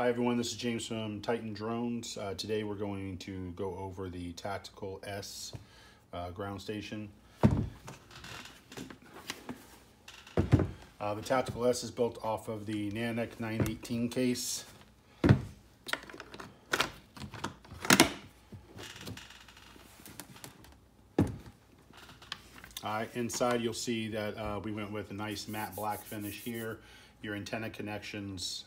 Hi everyone, this is James from Titan Drones. Today we're going to go over the Tactical S ground station. The Tactical S is built off of the Nanek 918 case. Inside you'll see that we went with a nice matte black finish here. Your antenna connections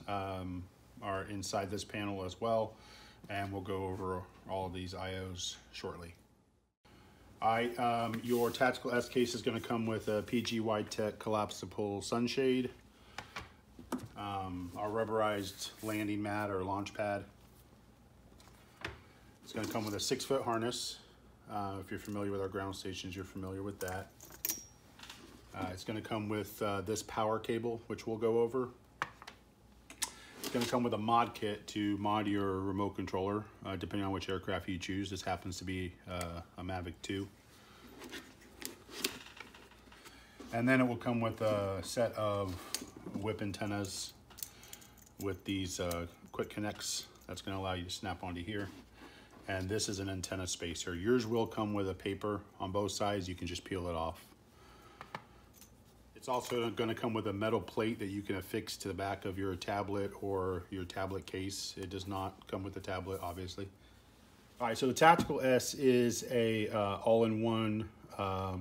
are inside this panel as well, and we'll go over all of these IOs shortly. Your Tactical S case is going to come with a PG Wide Tech collapsible sunshade, our rubberized landing mat or launch pad. It's going to come with a 6-foot harness. If you're familiar with our ground stations, you're familiar with that. It's going to come with this power cable, which we'll go over. It's going to come with a mod kit to mod your remote controller, depending on which aircraft you choose. This happens to be a Mavic 2. And then it will come with a set of whip antennas with these quick connects. That's going to allow you to snap onto here. And this is an antenna spacer. Yours will come with a paper on both sides. You can just peel it off. It's also going to come with a metal plate that you can affix to the back of your tablet or your tablet case. It does not come with the tablet, obviously. All right, so the Tactical S is a all-in-one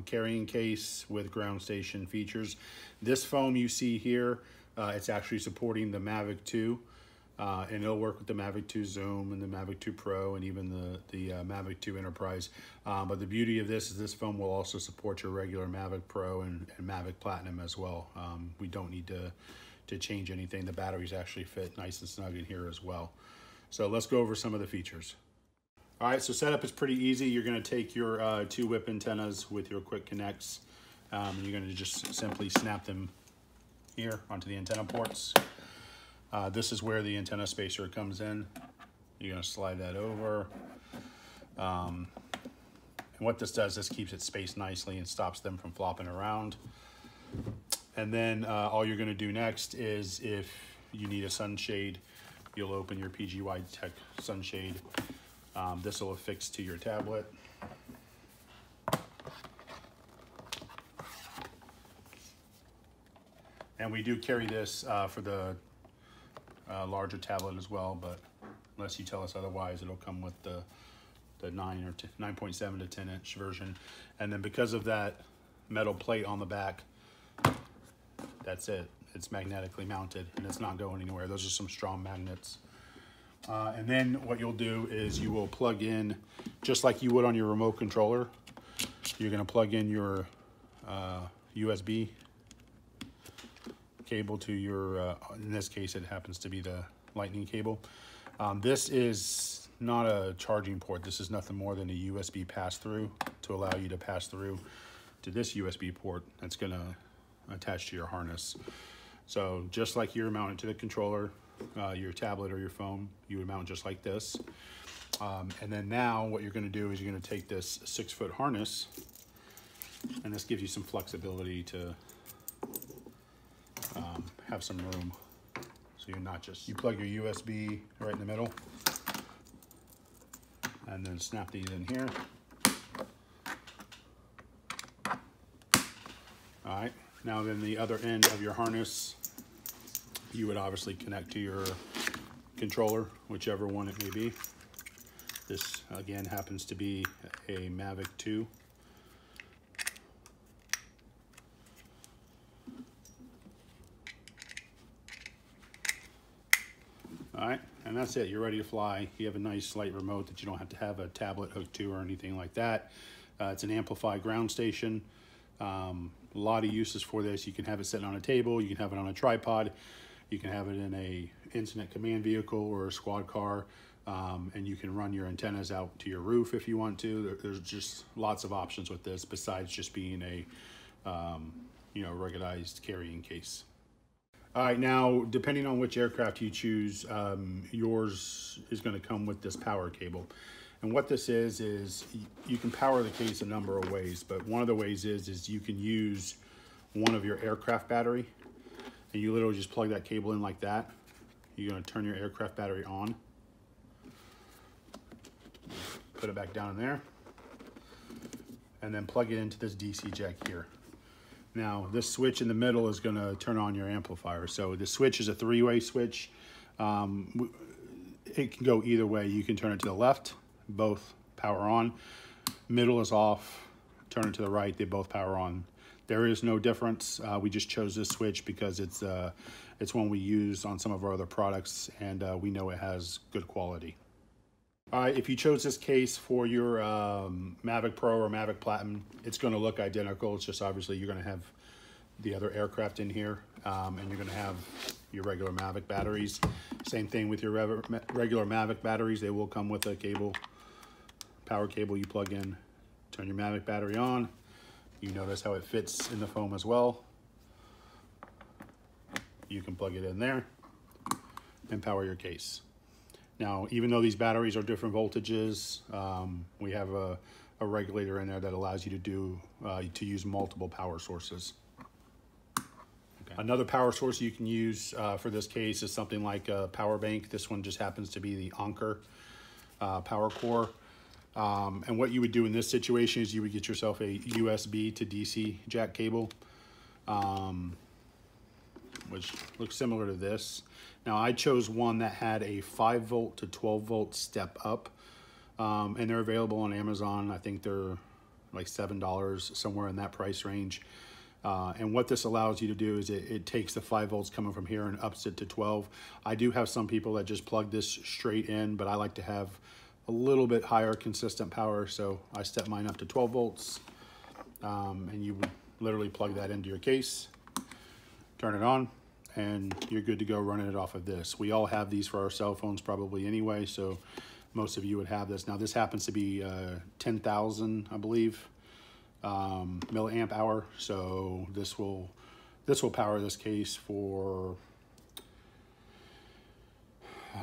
carrying case with ground station features. This foam you see here, it's actually supporting the Mavic 2. And it'll work with the Mavic 2 Zoom and the Mavic 2 Pro and even the Mavic 2 Enterprise. But the beauty of this is this foam will also support your regular Mavic Pro and Mavic Platinum as well. We don't need to change anything. The batteries actually fit nice and snug in here as well. So let's go over some of the features. All right, so setup is pretty easy. You're going to take your 2 whip antennas with your quick connects. And you're going to just simply snap them here onto the antenna ports. This is where the antenna spacer comes in. You're going to slide that over. And what this does, this keeps it spaced nicely and stops them from flopping around. And then all you're going to do next is, if you need a sunshade, you'll open your PG Wide Tech sunshade. This will affix to your tablet. And we do carry this for the larger tablet as well, but unless you tell us otherwise, it'll come with the 9 or 9.7 to 10 inch version. And then because of that metal plate on the back, that's it. It's magnetically mounted and it's not going anywhere. Those are some strong magnets. And then what you'll do is you will plug in, just like you would on your remote controller, you're going to plug in your USB cable to your, in this case it happens to be the lightning cable. This is not a charging port. This is nothing more than a USB pass-through to allow you to pass through to this USB port that's going to attach to your harness. So just like you're mounted to the controller, your tablet or your phone, you would mount just like this. And then now what you're going to do is you're going to take this 6-foot harness, and this gives you some flexibility to have some room, so you're not just, you plug your USB right in the middle and then snap these in here. All right, now then the other end of your harness, you would obviously connect to your controller, whichever one it may be. This again happens to be a Mavic 2. All right, and that's it. You're ready to fly. You have a nice light remote that you don't have to have a tablet hooked to or anything like that. It's an amplified ground station. A lot of uses for this. You can have it sitting on a table. You can have it on a tripod. You can have it in a incident command vehicle or a squad car. And you can run your antennas out to your roof if you want to. There's just lots of options with this besides just being a ruggedized carrying case. All right, now, depending on which aircraft you choose, yours is going to come with this power cable. And what this is you can power the case a number of ways, but one of the ways is you can use one of your aircraft battery, and you literally just plug that cable in like that, you're going to turn your aircraft battery on. Put it back down in there. And then plug it into this DC jack here. Now, this switch in the middle is going to turn on your amplifier. So the switch is a three-way switch. It can go either way. You can turn it to the left, both power on. Middle is off, turn it to the right, they both power on. There is no difference. We just chose this switch because it's one we use on some of our other products, and we know it has good quality. All right, if you chose this case for your Mavic Pro or Mavic Platinum, it's going to look identical. It's just obviously you're going to have the other aircraft in here, and you're going to have your regular Mavic batteries. Same thing with your regular Mavic batteries. They will come with a cable, power cable you plug in, turn your Mavic battery on. You notice how it fits in the foam as well. You can plug it in there and power your case. Now, even though these batteries are different voltages, we have a regulator in there that allows you to use multiple power sources. Okay. Another power source you can use for this case is something like a power bank. This one just happens to be the Anker power core. And what you would do in this situation is you would get yourself a USB to DC jack cable, which looks similar to this. Now, I chose one that had a 5 volt to 12 volt step up, and they're available on Amazon. I think they're like $7, somewhere in that price range. And what this allows you to do is it takes the 5 volts coming from here and ups it to 12. I do have some people that just plug this straight in, but I like to have a little bit higher consistent power, so I step mine up to 12 volts. And you would literally plug that into your case, turn it on, and you're good to go running it off of this. We all have these for our cell phones probably anyway, so most of you would have this. Now, this happens to be 10,000, I believe, milliamp hour. So this will power this case for,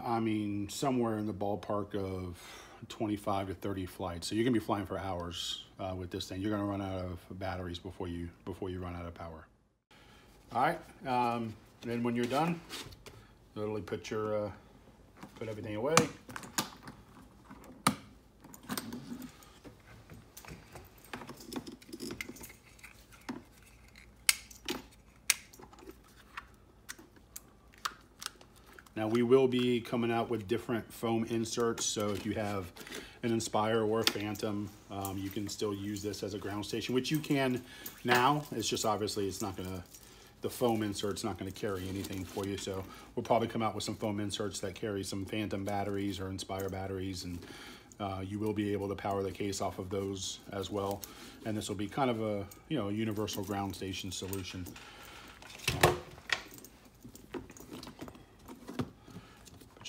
I mean, somewhere in the ballpark of 25 to 30 flights. So you're gonna be flying for hours with this thing. You're gonna run out of batteries before you run out of power. All right, then when you're done, literally put everything away. Now, we will be coming out with different foam inserts, so if you have an Inspire or a Phantom, you can still use this as a ground station, which you can now. It's just obviously it's not gonna, the foam insert's not gonna carry anything for you, so we'll probably come out with some foam inserts that carry some Phantom batteries or Inspire batteries, and you will be able to power the case off of those as well. And this will be kind of a, you know, a universal ground station solution.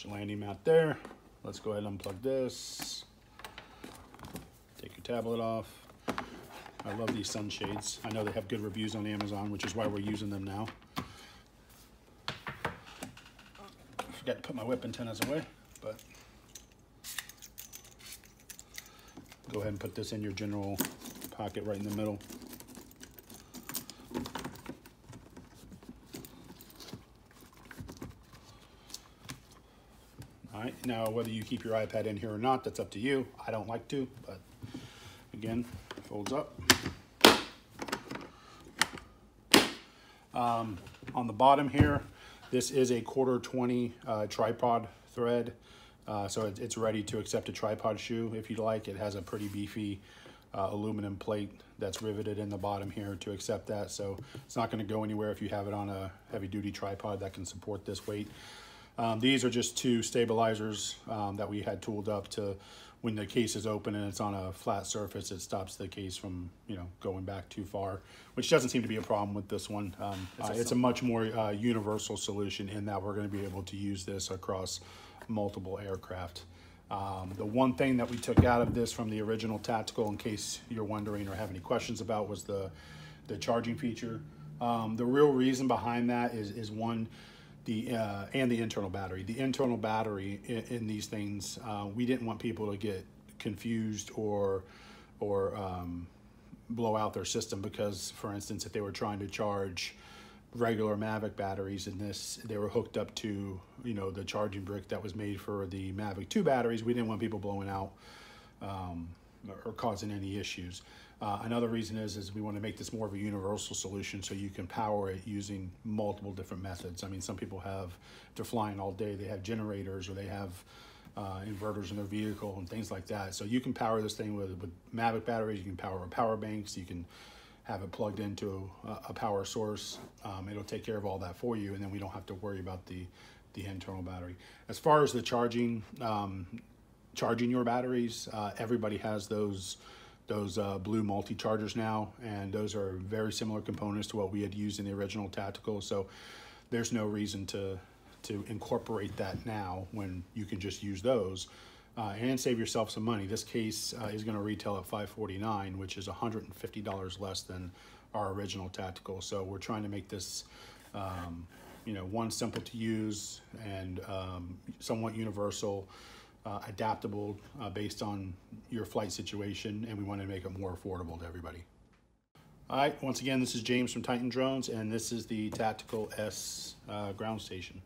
Landing mat there. Let's go ahead and unplug this. Take your tablet off. I love these sunshades. I know they have good reviews on Amazon, which is why we're using them now. I forgot to put my whip antennas away, but go ahead and put this in your general pocket right in the middle. All right, now whether you keep your iPad in here or not, that's up to you. I don't like to, but again, folds up. On the bottom here, this is a 1/4-20 tripod thread, so it's ready to accept a tripod shoe if you'd like. It has a pretty beefy aluminum plate that's riveted in the bottom here to accept that, so it's not going to go anywhere if you have it on a heavy-duty tripod that can support this weight. These are just two stabilizers that we had tooled up to, when the case is open and it's on a flat surface, it stops the case from, you know, going back too far, which doesn't seem to be a problem with this one. It's a much more universal solution in that we're going to be able to use this across multiple aircraft. The one thing that we took out of this from the original Tactical, in case you're wondering or have any questions about, was the charging feature. The real reason behind that is one, and the internal battery. The internal battery in these things, we didn't want people to get confused or blow out their system, because, for instance, if they were trying to charge regular Mavic batteries in this. They were hooked up to, you know, the charging brick that was made for the Mavic 2 batteries. We didn't want people blowing out or causing any issues. Another reason is we want to make this more of a universal solution so you can power it using multiple different methods. I mean, some people have, if they're flying all day, they have generators or they have inverters in their vehicle and things like that. So you can power this thing with Mavic batteries, you can power power banks, you can have it plugged into a power source. It'll take care of all that for you, and then we don't have to worry about the internal battery. As far as the charging your batteries, everybody has those blue multi-chargers now, and those are very similar components to what we had used in the original Tactical. So there's no reason to incorporate that now when you can just use those and save yourself some money. This case is going to retail at $549, which is $150 less than our original Tactical. So we're trying to make this you know, one, simple to use, and somewhat universal, adaptable based on your flight situation, and we want to make it more affordable to everybody. All right, once again, this is James from Titan Drones, and this is the Tactical S ground station.